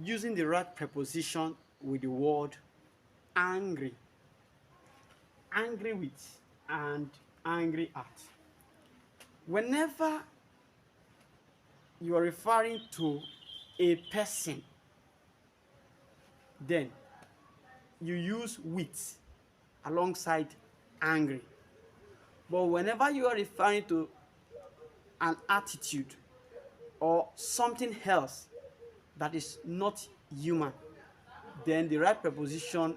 using the right preposition with the word angry. Angry with and angry at. Whenever you are referring to a person, then you use with alongside angry. But whenever you are referring to an attitude or something else that is not human, then the right preposition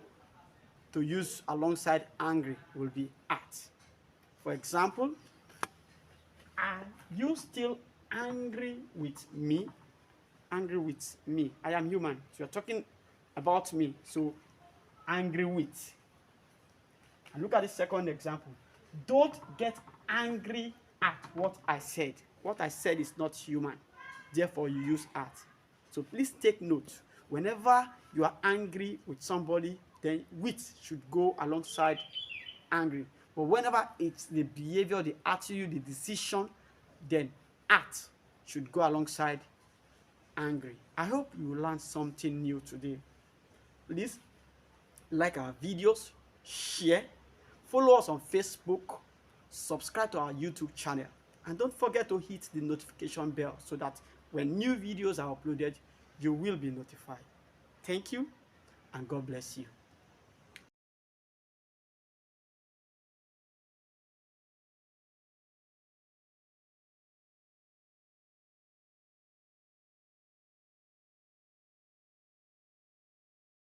to use alongside angry will be at. For example, are you still angry with me? Angry with me. I am human. So you're talking about me. So angry with. And look at the second example. Don't get angry at what I said. What I said is not human. Therefore, you use at. So please take note. Whenever you are angry with somebody, then with should go alongside angry. But whenever it's the behavior, the attitude, the decision, then at should go alongside angry. I hope you learned something new today. Please like our videos, share, follow us on Facebook, subscribe to our YouTube channel, and don't forget to hit the notification bell so that when new videos are uploaded, you will be notified. Thank you, and God bless you.